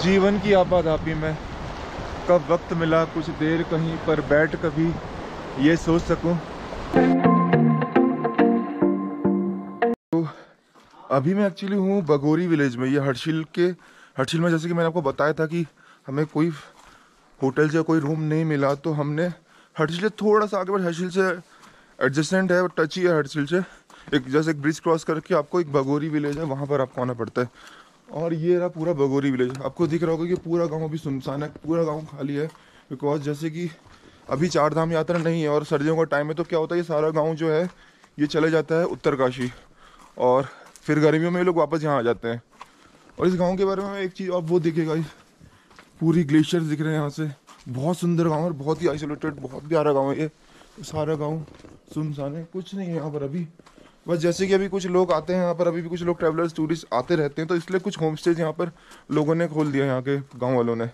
जीवन की आपाधापी में कब वक्त मिला कुछ देर कहीं पर बैठ कभी ये सोच सकूं। तो अभी मैं एक्चुअली हूँ बगोरी विलेज में। ये हर्षिल में जैसे कि मैंने आपको बताया था कि हमें कोई होटल से कोई रूम नहीं मिला, तो हमने हर्षिल से थोड़ा सा आगे बढ़, हर्षिल से एडजस्टेंट है, टच ही है हर्षिल से। जैसे एक ब्रिज क्रॉस करके आपको एक बगोरी विलेज है, वहाँ पर आपको आना पड़ता है। और ये रहा पूरा बगोरी विलेज। आपको दिख रहा होगा कि पूरा गांव अभी सुनसान है, पूरा गांव खाली है। बिकॉज जैसे कि अभी 4 धाम यात्रा नहीं है और सर्दियों का टाइम है, तो क्या होता है ये सारा गांव जो है ये चले जाता है उत्तरकाशी, और फिर गर्मियों में ये लोग वापस यहाँ आ जाते हैं। और इस गाँव के बारे में एक चीज़ आप वो दिखेगा, पूरी ग्लेशियर्स दिख रहे हैं यहाँ से। बहुत सुंदर गाँव है, बहुत ही आइसोलेटेड, बहुत प्यारा गाँव है ये। सारा गाँव सुनसान है, कुछ नहीं है यहाँ पर अभी। बस जैसे कि अभी कुछ लोग आते हैं यहाँ पर, अभी भी कुछ लोग ट्रैवलर्स टूरिस्ट आते रहते हैं, तो इसलिए कुछ होम स्टेज यहाँ पर लोगों ने खोल दिया, यहाँ के गांव वालों ने।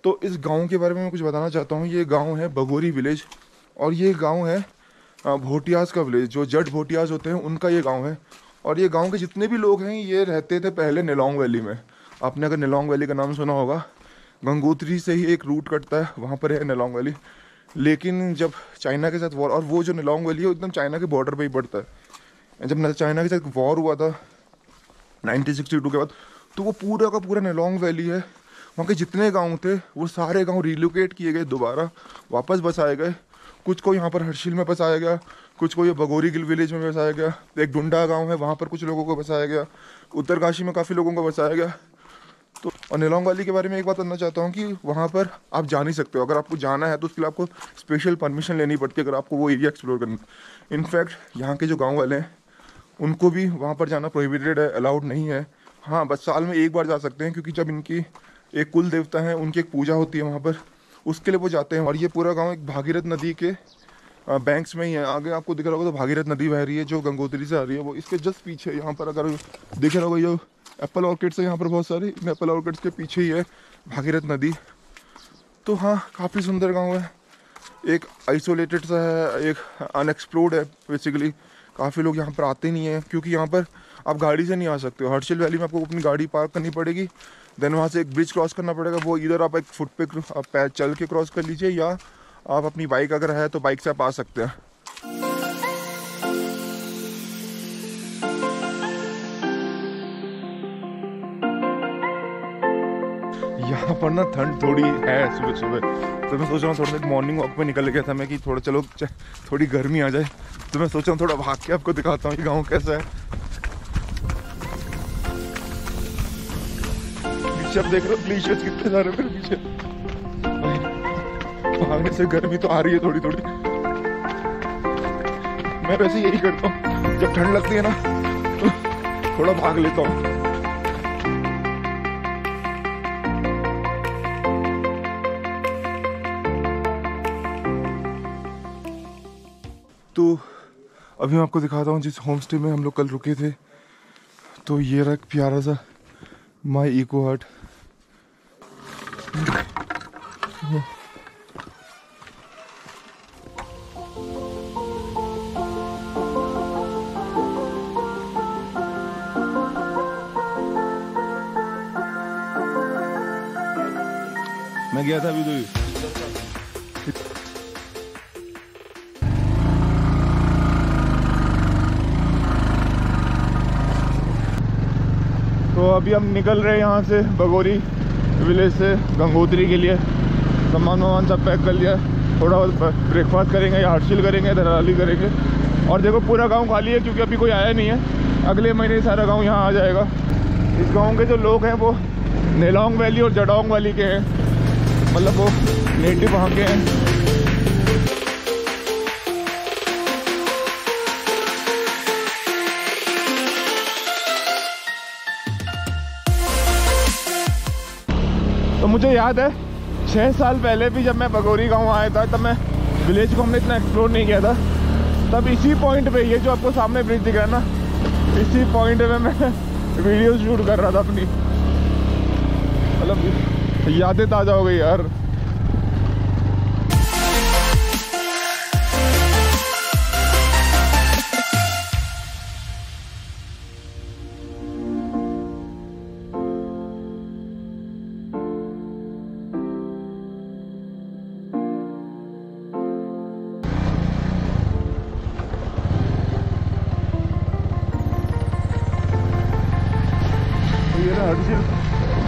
तो इस गांव के बारे में मैं कुछ बताना चाहता हूँ। ये गांव है बगोरी विलेज, और ये गांव है भोटियाज का विलेज। जो जट भोटियाज होते हैं उनका ये गाँव है। और ये गाँव के जितने भी लोग हैं ये रहते थे पहले निलोंग वैली में। आपने अगर निलोंग वैली का नाम सुना होगा, गंगोत्री से ही एक रूट कटता है, वहाँ पर है निलोंग वैली। लेकिन जब चाइना के साथ वॉर, और वो जो निलोंग वैली है एकदम चाइना के बॉर्डर पे ही पड़ता है। जब चाइना के साथ वॉर हुआ था 1962 के बाद, तो वो पूरा का पूरा निलोंग वैली है, वहाँ के जितने गांव थे वो सारे गांव रिलोकेट किए गए, दोबारा वापस बसाए गए। कुछ को यहाँ पर हर्षिल में बसाया गया, कुछ को ये बगोरी विलेज में बसाया गया। एक डुंडा गाँव है, वहाँ पर कुछ लोगों को बसाया गया। उत्तरकाशी में काफ़ी लोगों को बसाया गया। तो और निलोंग वैली के बारे में एक बात करना चाहता हूँ कि वहाँ पर आप जा नहीं सकते हो। अगर आपको जाना है तो उसके लिए आपको स्पेशल परमिशन लेनी पड़ती है, अगर आपको वो एरिया एक्सप्लोर करना। इनफैक्ट यहाँ के जो गांव वाले हैं उनको भी वहाँ पर जाना प्रोहिबिटेड है, अलाउड नहीं है। हाँ, बस साल में एक बार जा सकते हैं, क्योंकि जब इनकी एक कुल देवता है, उनकी एक पूजा होती है वहाँ पर, उसके लिए वो जाते हैं। और ये पूरा गाँव एक भागीरथ नदी के बैंक्स में ही है। आगे आपको दिख रहा होगा तो भागीरथ नदी बह रही है जो गंगोत्री से आ रही है, वो इसके जस्ट पीछे यहाँ पर अगर दिख रहा होगा जो एप्पल ऑर्किड्स है यहाँ पर बहुत सारे, इन एप्पल ऑर्किड्स के पीछे ही है भागीरथ नदी। तो हाँ, काफ़ी सुंदर गांव है, एक आइसोलेटेड सा है, एक अनएक्सप्लोर्ड है बेसिकली। काफ़ी लोग यहाँ पर आते नहीं हैं, क्योंकि यहाँ पर आप गाड़ी से नहीं आ सकते हो। हर्षिल वैली में आपको अपनी गाड़ी पार्क करनी पड़ेगी, देन वहाँ से एक ब्रिज क्रॉस करना पड़ेगा। वो इधर आप एक फुट पे चल के क्रॉस कर लीजिए, या आप अपनी बाइक अगर है तो बाइक से आप आ सकते हैं। यहाँ पर ना ठंड थोड़ी है सुबह सुबह, तो मैं सोच रहा हूँ थोड़ा सा मॉर्निंग वॉक पे निकल गया था मैं कि थोड़ा चलो थोड़ी गर्मी आ जाए। तो मैं सोच रहा हूँ थोड़ा भाग के आपको दिखाता हूँ कि गाँव कैसा है। पीछे आप देख रहे हो ग्लेशियर्स कितने सारे मेरे पीछे। भागने से गर्मी तो आ रही है थोड़ी थोड़ी। मैं वैसे यही करता हूँ, जब ठंड लगती है ना तो थोड़ा भाग लेता हूँ। तो अभी मैं आपको दिखाता हूँ जिस होम स्टे में हम लोग कल रुके थे। तो ये रहा एक प्यारा सा माई इको हट। मैं गया था अभी तो अभी हम निकल रहे हैं यहाँ से बगोरी विलेज से गंगोत्री के लिए। सामान सब पैक कर लिया, थोड़ा बहुत ब्रेकफास्ट करेंगे या हर्षिल करेंगे, धराली करेंगे। और देखो पूरा गांव खाली है, क्योंकि अभी कोई आया नहीं है। अगले महीने सारा गांव यहाँ आ जाएगा। इस गांव के जो लोग हैं वो निलोंग वैली और जडोंग वैली के हैं, मतलब वो नेटिव वहाँ के हैं। तो मुझे याद है 6 साल पहले भी जब मैं बगोरी गांव आया था, तब मैं विलेज को हमने इतना एक्सप्लोर नहीं किया था। तब इसी पॉइंट पे, ये जो आपको सामने ब्रिज दिख रहा है ना, इसी पॉइंट पे मैं वीडियो शूट कर रहा था अपनी। मतलब यादें ताज़ा हो गई यार।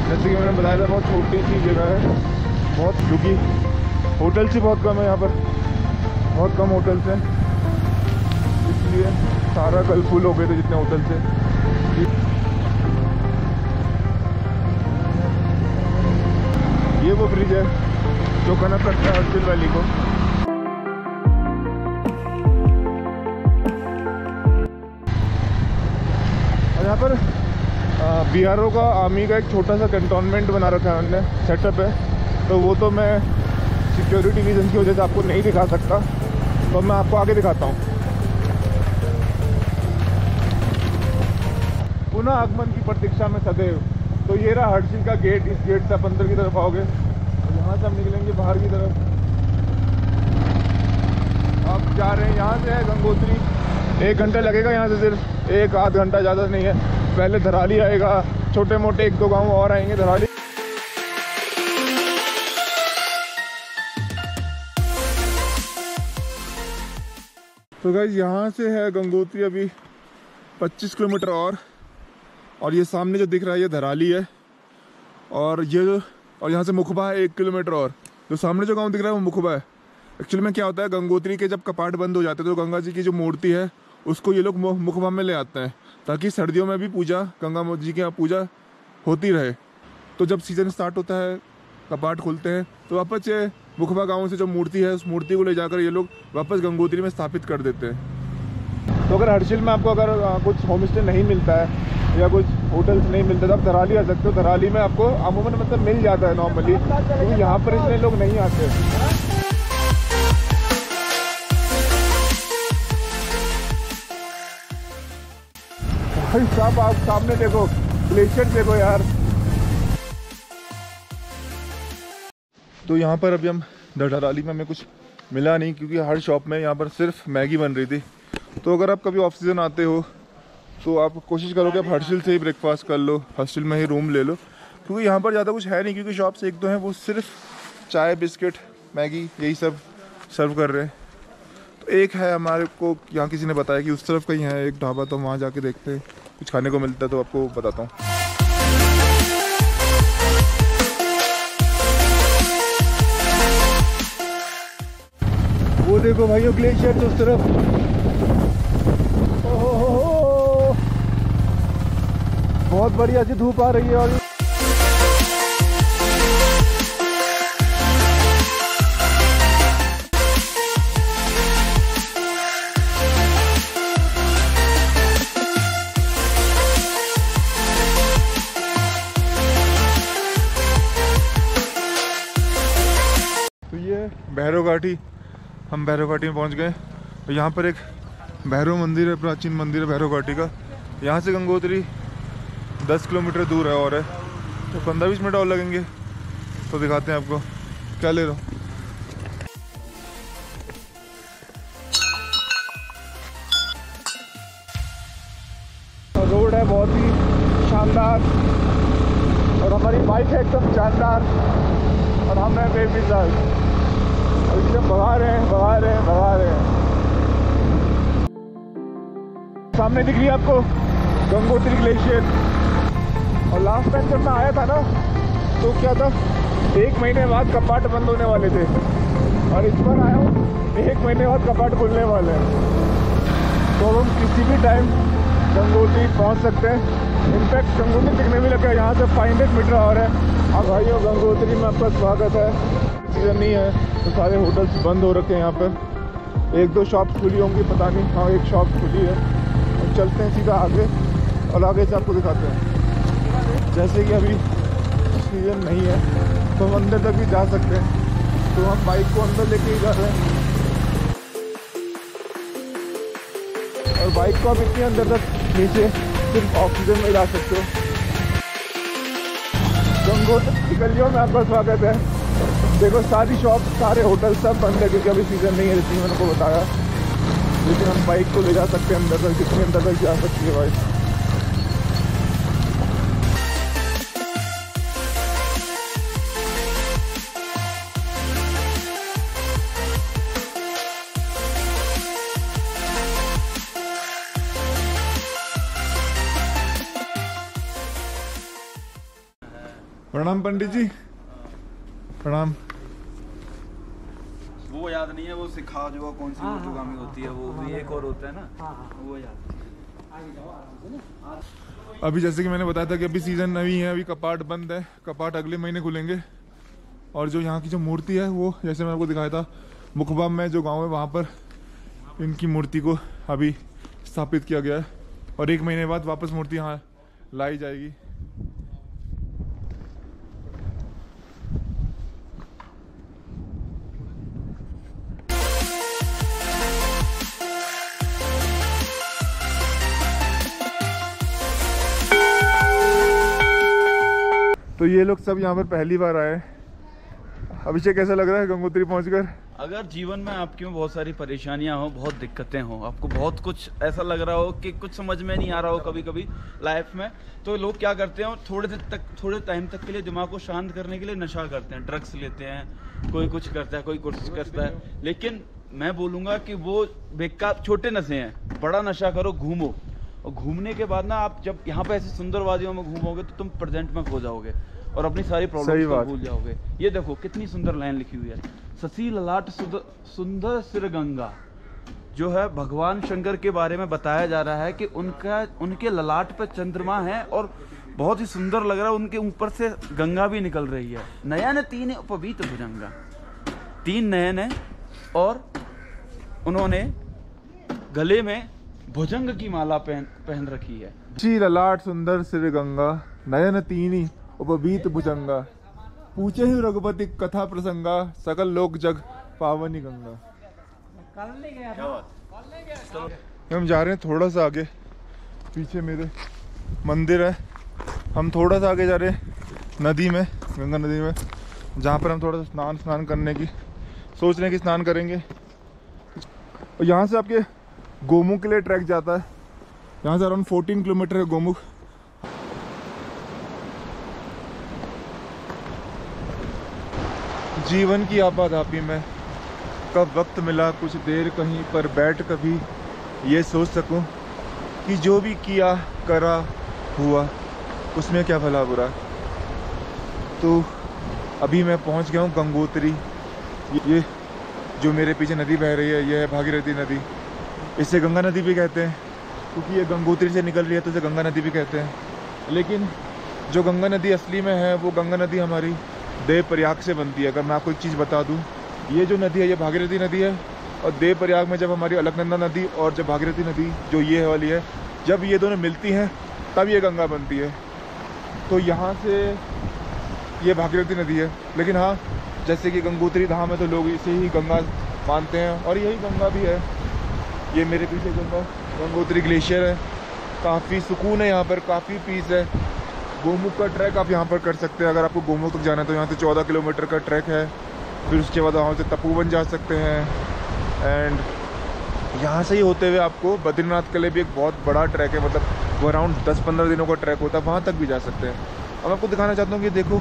जैसे कि मैंने बताया था बहुत छोटी सी जगह है, बहुत, क्योंकि होटल से बहुत कम है यहाँ पर, बहुत कम होटल्स हैं, इसलिए सारा कल फुल हो गए थे जितने होटल थे। ये वो ब्रिज है जो कनेक्ट करता है हर्षिल वैली को। और यहाँ पर BRO का, आर्मी का एक छोटा सा कैंटोनमेंट बना रखा है हमने, सेटअप है, तो वो तो मैं सिक्योरिटी रीजन की वजह से आपको नहीं दिखा सकता, तो मैं आपको आगे दिखाता हूँ। पुनः आगमन की प्रतीक्षा में सदैव। तो ये रहा हर्षिल का गेट, इस गेट से आप अंदर की तरफ आओगे, यहाँ से हम निकलेंगे बाहर की तरफ। आप जा रहे हैं, यहाँ से है गंगोत्री, 1 घंटा लगेगा यहाँ से, सिर्फ 1-8 घंटा, ज़्यादा नहीं है। पहले धराली आएगा, छोटे मोटे 1-2 गांव और आएंगे धराली। तो गाइस यहाँ से है गंगोत्री अभी 25 किलोमीटर और ये सामने जो दिख रहा है ये धराली है, और यहाँ से मुखबा है 1 किलोमीटर और। जो सामने जो गांव दिख रहा है वो मुखबा है। एक्चुअली में क्या होता है, गंगोत्री के जब कपाट बंद हो जाते हैं तो गंगा जी की जो मूर्ति है उसको ये लोग मुखबा में ले आते हैं, ताकि सर्दियों में भी पूजा, गंगा जी की पूजा होती रहे। तो जब सीज़न स्टार्ट होता है, कपाट खुलते हैं, तो वापस ये मुखबा गांव से जो मूर्ति है उस मूर्ति को ले जाकर ये लोग वापस गंगोत्री में स्थापित कर देते हैं। तो अगर हर्षिल में आपको अगर कुछ होम स्टे नहीं मिलता है या कुछ होटल्स नहीं मिलते तो आप धराली आ सकते हो। धराली में आपको अमूमन मतलब मिल जाता है नॉर्मली, क्योंकि यहाँ पर इतने लोग नहीं आते। भाई साहब आप सामने देखो, ग्लेशियर देखो यार। तो यहाँ पर अभी हम धराली में हमें कुछ मिला नहीं, क्योंकि हर शॉप में यहाँ पर सिर्फ मैगी बन रही थी। तो अगर आप कभी ऑफ सीज़न आते हो तो आप कोशिश करो कि आप हर्षिल से ही ब्रेकफास्ट कर लो, हर्षिल में ही रूम ले लो, क्योंकि यहाँ पर ज़्यादा कुछ है नहीं, क्योंकि शॉप्स 1-2 हैं वो सिर्फ चाय, बिस्किट, मैगी यही सब सर्व कर रहे हैं। तो एक है, हमारे को यहाँ किसी ने बताया कि उस तरफ कहीं है एक ढाबा, तो वहाँ जाके देखते हैं कुछ खाने को मिलता है तो आपको बताता हूँ। वो देखो भाई, ग्लेशियर तो उस तरफ, ओहो बहुत बढ़िया सी धूप आ रही है। और तो ये भैरव घाटी, हम भैरव घाटी में पहुंच गए। तो यहाँ पर एक भैरव मंदिर है, प्राचीन मंदिर है भैरव घाटी का। यहाँ से गंगोत्री 10 किलोमीटर दूर है और है, तो 15-20 मिनट और लगेंगे। तो दिखाते हैं आपको क्या ले रहा हूँ। रोड है बहुत ही शानदार और हमारी बाइक है एकदम शानदार और हम हैं बेमिसाल। और एकदम भगा रहे हैं। सामने दिख रही है आपको गंगोत्री ग्लेशियर। और लास्ट टाइम जब मैं आया था ना तो क्या था, 1 महीने बाद कपाट बंद होने वाले थे, और इस बार आया हूँ 1 महीने बाद कपाट खुलने वाले हैं। तो हम किसी भी टाइम गंगोत्री पहुँच सकते हैं। इनफैक्ट गंगोत्री दिखने भी लगा, यहाँ से 500 मीटर और है। अब भाइयों गंगोत्री में आपका स्वागत है। सीजन नहीं है तो सारे होटल्स बंद हो रखे हैं। यहाँ पर 1-2 शॉप्स खुली होंगी, पता नहीं। हाँ, एक शॉप खुली है। और चलते हैं सीधा आगे और आगे से आपको दिखाते हैं। जैसे कि अभी सीजन नहीं है तो हम अंदर तक भी जा सकते हैं, तो हम बाइक को अंदर लेके ही जा रहे हैं। और बाइक को आप इतने अंदर तक नीचे सिर्फ ऑक्सीजन में जा सकते हो। गंगोत्री की गलियों में आपका स्वागत है। देखो सारी शॉप, सारे होटल सब बंद है, क्योंकि अभी सीज़न नहीं है, जैसे मैंने को बताया। लेकिन हम बाइक को ले जा सकते हैं अंदर तक, कितने अंदर तक जा सकती है बाइक। प्रणाम पंडित जी, प्रणाम। वो याद नहीं है, वो सिखा जो कौन सी ऊर्ध्वगामी होती है, वो भी एक और होता है ना, वो याद। अभी जैसे कि मैंने बताया था कि अभी सीजन नहीं है, अभी कपाट बंद है, कपाट अगले महीने खुलेंगे। और जो यहाँ की जो मूर्ति है वो जैसे मैंने आपको दिखाया था मुखबा में जो गांव है वहाँ पर इनकी मूर्ति को अभी स्थापित किया गया है और 1 महीने बाद वापस मूर्ति यहाँ लाई जाएगी। तो ये लोग सब यहाँ पर पहली बार आए। अभिषेक कैसा लग रहा है गंगोत्री पहुंचकर? अगर जीवन में आपकी बहुत सारी परेशानियां हो, बहुत दिक्कतें हो, आपको बहुत कुछ ऐसा लग रहा हो कि कुछ समझ में नहीं आ रहा हो कभी कभी लाइफ में, तो लोग क्या करते हैं, थोड़े टाइम तक के लिए दिमाग को शांत करने के लिए नशा करते हैं, ड्रग्स लेते हैं, कोई कुछ करता है, कोई कुछ करता है। लेकिन मैं बोलूँगा कि वो बेकार छोटे नशे हैं। बड़ा नशा करो, घूमो, और घूमने के बाद ना आप जब यहाँ पे ऐसी सुंदर वादियों में घूमोगे तो तुम प्रेजेंट में खो जाओगे और अपनी सारी प्रॉब्लम्स को भूल जाओगे। ये देखो कितनी सुंदर लाइन लिखी हुई है, शशि ललाट सुंदर सिर गंगा। जो है भगवान शंकर के बारे में बताया जा रहा है कि उनके ललाट पे चंद्रमा है और बहुत ही सुंदर लग रहा है, उनके ऊपर से गंगा भी निकल रही है। नयन तीन उपवीत भुजंगा, 3 नयन है और उन्होंने गले में भुजंग की माला पहन रखी है। श्री ललाट सुंदर सिर गंगा, नयन तीनी उपवीत भुजंगा, पूछे ही रघुपति कथा प्रसंगा, सकल लोक जग पावनी गंगा। हम जा रहे हैं थोड़ा सा आगे, पीछे मेरे मंदिर है, हम थोड़ा सा आगे जा रहे हैं नदी में, गंगा नदी में, जहाँ पर हम थोड़ा सा स्नान करने की सोच रहे हैं कि स्नान करेंगे। और यहाँ से आपके गोमुख के लिए ट्रैक जाता है, यहाँ से अराउंड 14 किलोमीटर है गोमुख। जीवन की आपाधापी में कब वक्त मिला कुछ देर कहीं पर बैठ कभी ये सोच सकूं कि जो भी किया करा हुआ उसमें क्या भला बुरा। तो अभी मैं पहुंच गया हूं गंगोत्री। ये जो मेरे पीछे नदी बह रही है, ये है भागीरथी नदी। इसे गंगा नदी भी कहते हैं क्योंकि ये गंगोत्री से निकल रही है, तो इसे गंगा नदी भी कहते हैं। लेकिन जो गंगा नदी असली में है वो गंगा नदी हमारी देव प्रयाग से बनती है। अगर मैं आपको एक चीज़ बता दूं, ये जो नदी है ये भागीरथी नदी है, और देव प्रयाग में जब हमारी अलकनंदा नदी और जब भागीरथी नदी जो ये वाली है, जब ये दोनों मिलती हैं तब ये गंगा बनती है। तो यहाँ से ये भागीरथी नदी है। लेकिन हाँ, जैसे कि गंगोत्री धाम है तो लोग इसे ही गंगा मानते हैं और यही गंगा भी है। ये मेरे पीछे गंगोत्री ग्लेशियर है, काफ़ी सुकून है यहाँ पर, काफ़ी पीस है। गोमुख का ट्रैक आप यहाँ पर कर सकते हैं। अगर आपको गोमुख तक जाना है तो यहाँ से 14 किलोमीटर का ट्रैक है। फिर उसके बाद वहाँ से तपोवन जा सकते हैं, एंड यहाँ से ही होते हुए आपको बद्रीनाथ के लिए भी एक बहुत बड़ा ट्रैक है, मतलब वो अराउंड 10-15 दिनों का ट्रैक होता है, वहाँ तक भी जा सकते हैं। अब मैं आपको दिखाना चाहता हूँ कि देखो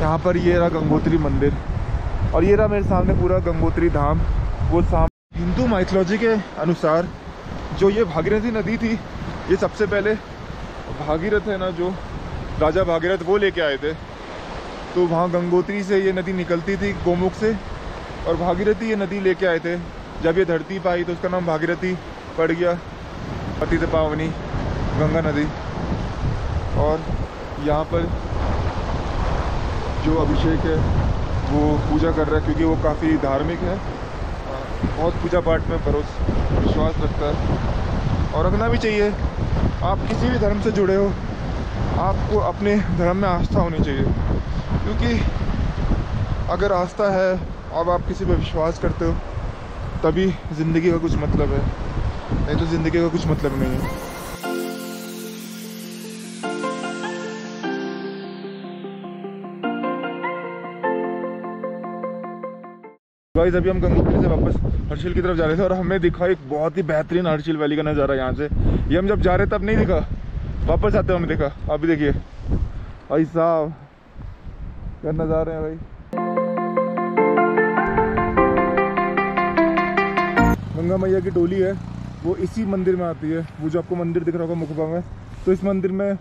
यहाँ पर ये रहा गंगोत्री मंदिर और ये रहा मेरे सामने पूरा गंगोत्री धाम। वो हिंदू माइथोलॉजी के अनुसार जो ये भागीरथी नदी थी, ये सबसे पहले भागीरथ है ना, जो राजा भागीरथ, वो लेके आए थे। तो वहाँ गंगोत्री से ये नदी निकलती थी गोमुख से, और भागीरथी ये नदी लेके आए थे। जब ये धरती पाई तो उसका नाम भागीरथी पड़ गया, पतित पावनी गंगा नदी। और यहाँ पर जो अभिषेक है वो पूजा कर रहा है क्योंकि वो काफ़ी धार्मिक है, बहुत पूजा पाठ में विश्वास रखता है और रखना भी चाहिए। आप किसी भी धर्म से जुड़े हो, आपको अपने धर्म में आस्था होनी चाहिए, क्योंकि अगर आस्था है और आप किसी पर विश्वास करते हो तभी ज़िंदगी का कुछ मतलब है, नहीं तो ज़िंदगी का कुछ मतलब नहीं है। गाइस, अभी हम गंगोत्री से वापस हर्षिल की तरफ जा रहे थे और हमें दिखा एक बहुत ही बेहतरीन हर्षिल वैली का नज़ारा यहाँ से। ये हम जब जा रहे तब नहीं दिखा, वापस आते हमें दिखा। अभी देखिए भाई साहब क्या नज़ारे हैं भाई। गंगा मैया की टोली है, वो इसी मंदिर में आती है। वो जो आपको मंदिर दिख रहा होगा मुखबा में, तो इस मंदिर में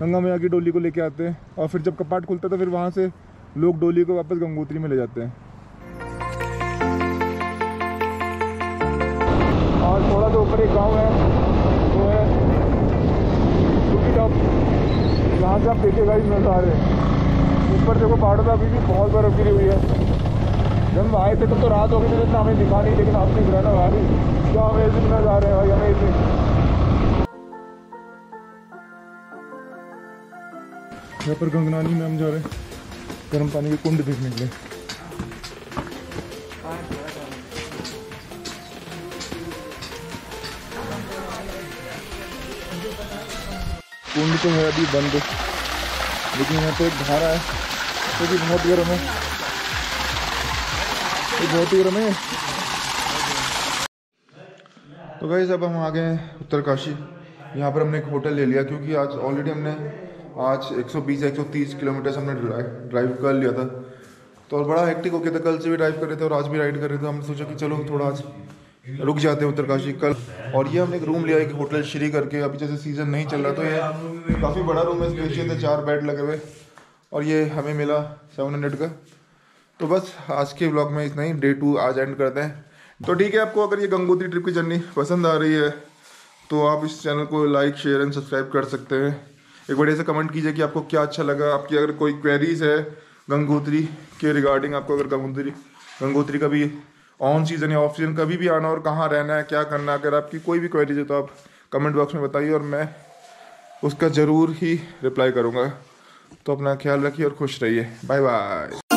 गंगा मैया की डोली को लेके आते हैं और फिर जब कपाट खुलता है तो फिर वहाँ से लोग डोली को वापस गंगोत्री में ले जाते हैं। और थोड़ा सा ऊपर एक गांव है, वो है टूटी टॉप। यहाँ से आप देखिएगा इस नज़ारे, ऊपर देखो पहाड़ों पर अभी भी बहुत बर्फ गिरी हुई है। जब हम आए थे तब तो रात हो गई थी, इतना हमें दिखा नहीं, लेकिन आप दिख रहा है ना भाई, क्या अमेजिंग नज़ारे हैं भाई, अमेजिंग। यहाँ पर गंगनानी में हम जा रहे हैं गर्म पानी के कुंड देखने के लिए। कुंड तो है अभी बंद, लेकिन यहाँ पे एक धारा है जो कि बहुत गर्म है, बहुत ही गर्म है। तो गाइस अब हम आ गए हैं उत्तरकाशी। यहाँ पर हमने एक होटल ले लिया क्योंकि आज ऑलरेडी हमने 120-130 किलोमीटर हमने ड्राइव कर लिया था, तो और बड़ा हेक्टिक हो गया था। कल से भी ड्राइव कर रहे थे और आज भी राइड कर रहे थे। हमने सोचा कि चलो थोड़ा आज रुक जाते हैं उत्तरकाशी कल। और ये हमने एक रूम लिया एक होटल श्री करके। अभी जैसे सीज़न नहीं चल रहा तो ये काफ़ी बड़ा रूम है, स्पेशियल है, 4 बेड लगे हुए, और ये हमें मिला 700 का। तो बस आज के ब्लॉग में इतना ही, डे 2 आज एंड करते हैं। तो ठीक है, आपको अगर ये गंगोत्री ट्रिप की जर्नी पसंद आ रही है तो आप इस चैनल को लाइक शेयर एंड सब्सक्राइब कर सकते हैं। एक बढ़िया से कमेंट कीजिए कि आपको क्या अच्छा लगा। आपकी अगर कोई क्वेरीज है गंगोत्री के रिगार्डिंग, आपको अगर गंगोत्री का भी ऑन सीजन या ऑफ सीजन कभी भी आना और कहाँ रहना है, क्या करना है, अगर आपकी कोई भी क्वेरीज है तो आप कमेंट बॉक्स में बताइए और मैं उसका ज़रूर ही रिप्लाई करूँगा। तो अपना ख्याल रखिए और खुश रहिए। Bye bye.